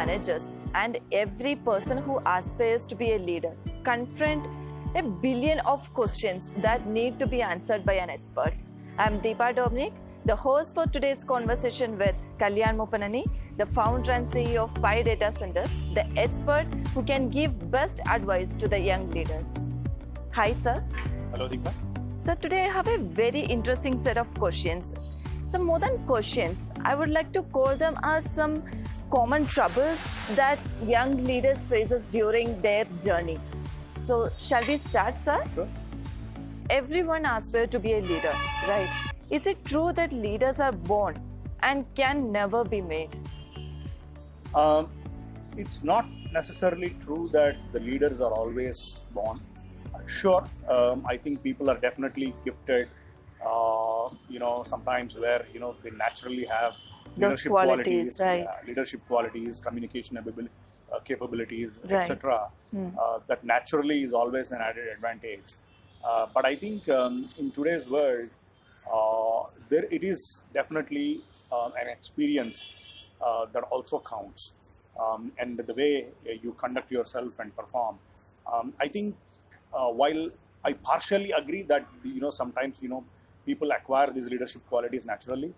managers and every person who aspires to be a leader confront a billion of questions that need to be answered by an expert. I'm Deepa Dominic, the host for today's conversation with Kalyan Muppaneni, the founder and CEO of Pi Data Center, the expert who can give best advice to the young leaders. Hi, sir. Hello, Deepa. So today I have a very interesting set of questions. Some more than questions, I would like to call them as some common troubles that young leaders faces during their journey. So shall we start, sir? Sure. Everyone aspires to be a leader, right? Is it true that leaders are born and can never be made? It's not necessarily true that the leaders are always born. Sure, I think people are definitely gifted, sometimes where, they naturally have Those qualities, right? Leadership qualities, communication capabilities, Right. etc. That naturally is always an added advantage. But I think in today's world, it is definitely an experience that also counts. And the way you conduct yourself and perform. I think while I partially agree that, sometimes, people acquire these leadership qualities naturally,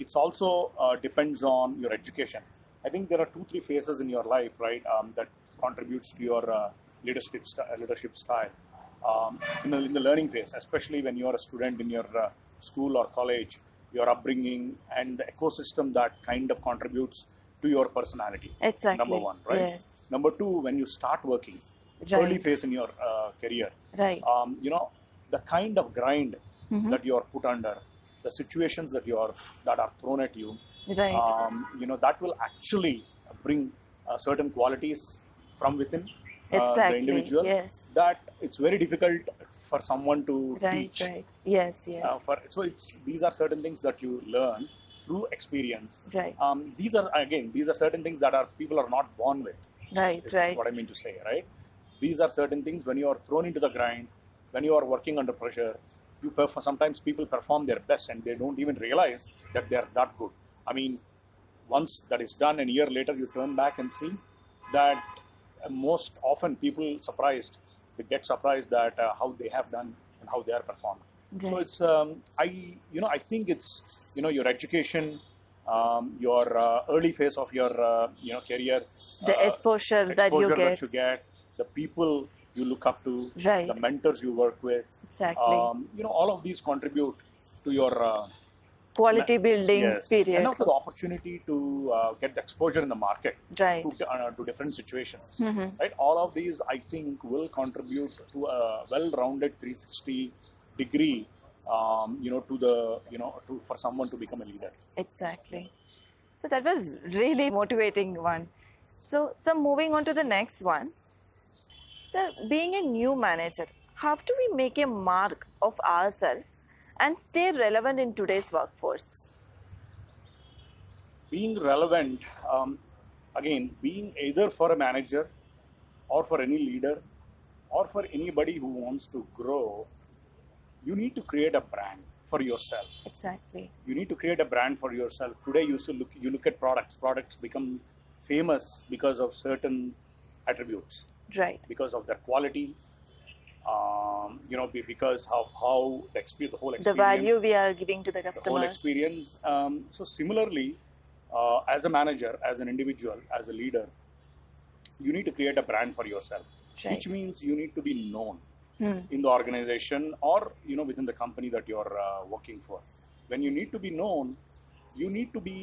it's also depends on your education. I think there are 2-3 phases in your life, right, that contributes to your leadership style. In the learning phase, especially when you are a student in your school or college, your upbringing and the ecosystem that kind of contributes to your personality. Exactly. Number one, right? Yes. Number two, when you start working, Right. early phase in your career, Right. the kind of grind Mhm. that you are put under, the situations that are thrown at you, Right. that will actually bring certain qualities from within the Exactly. individual Yes. that it's very difficult for someone to Right. teach. Right. Yes. Yes. These are certain things that you learn through experience. Right. These are certain things that people are not born with. Right. Is Right. what I mean to say, right? These are certain things when you are thrown into the grind, when you are working under pressure, sometimes people perform their best and they don't even realize that they are that good. I mean, once that is done, and a year later you turn back and see that most often people get surprised that how they have done and how they are performed. Right. So it's I think it's your education, your early phase of your career, The exposure that you get. the people you look up to, Right. the mentors you work with, Exactly. all of these contribute to your Quality building yes, period. and also the opportunity to get the exposure in the market Right. to different situations. Mhm. Right, all of these I think will contribute to a well-rounded 360 degree, for someone to become a leader. Exactly. So that was really motivating one. So moving on to the next one. So being a new manager, how do we make a mark of ourselves and stay relevant in today's workforce? Being relevant, again, being either for a manager or for any leader or for anybody who wants to grow, you need to create a brand for yourself. Exactly. You need to create a brand for yourself. Today you look at products. Products become famous because of certain attributes, Right. because of their quality, because how the whole experience, The value we are giving to the the whole customers. experience. So similarly, as a manager, as an individual, as a leader, you need to create a brand for yourself, Right. which means you need to be known Hmm. in the organization or within the company that you're working for. When you need to be known, you need to be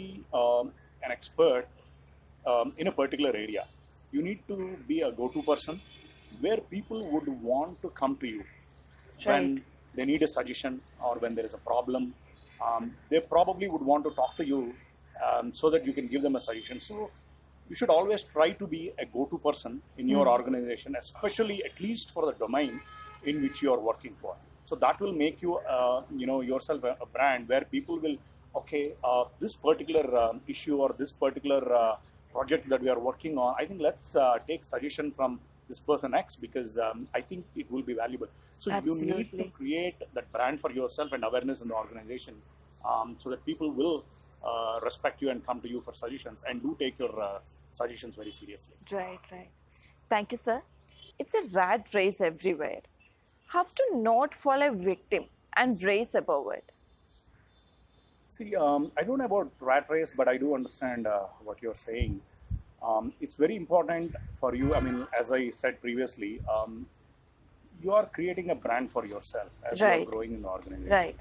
an expert in a particular area. You need to be a go-to person where people would want to come to you when they need a suggestion or when there is a problem. They probably would want to talk to you so that you can give them a suggestion. So you should always try to be a go-to person in your organization, especially at least for the domain in which you are working for. So that will make you, yourself a brand where people will, okay, this particular issue or this particular project that we are working on, I think let's take suggestion from this person X because I think it will be valuable. So Absolutely. you need to create that brand for yourself and awareness in the organization so that people will respect you and come to you for suggestions and do take your suggestions very seriously. Right, right. Thank you, sir. It's a rat race everywhere. How to not fall a victim and race above it? See, I don't know about rat race, but I do understand what you're saying. It's very important for you. I mean, as I said previously, you are creating a brand for yourself as you are Right. growing in the organization. Right,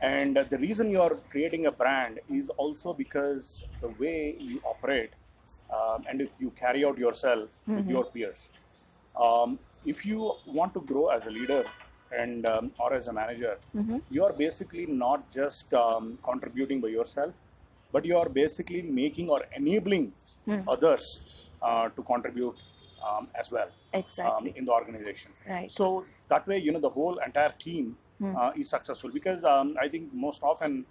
And the reason you are creating a brand is also because the way you operate and if you carry out yourself with your peers. If you want to grow as a leader and or as a manager, you are basically not just contributing by yourself, but you are basically making or enabling others to contribute as well exactly. in the organization. Right. So that way, the whole entire team is successful, because I think most often,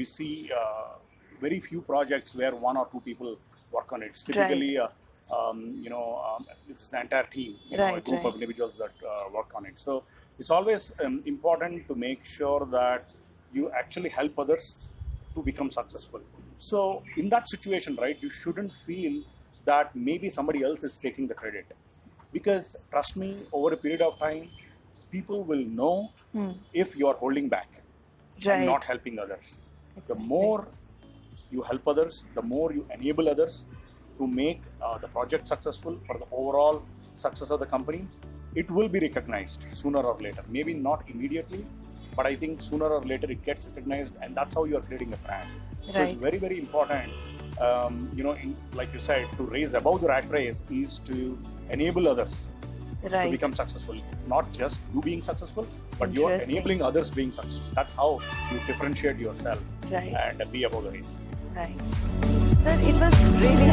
we see very few projects where one or two people work on it. It's typically, it's the entire team, a Right, group right. of individuals that work on it. So it's always important to make sure that you actually help others to become successful. So in that situation, right, you shouldn't feel that maybe somebody else is taking the credit, because trust me, over a period of time, people will know if you are holding back Right. and not helping others. The Exactly. more you help others, the more you enable others to make the project successful for the overall success of the company, it will be recognized sooner or later. Maybe not immediately, but I think sooner or later it gets recognized, and that's how you are creating a brand. So it's Right. very, very important, like you said, to raise above the rat race is to enable others to Right. become successful. Not just you being successful, but you are Interesting. enabling others being successful. That's how you differentiate yourself Right. and be above the race. Right. Sir, it was really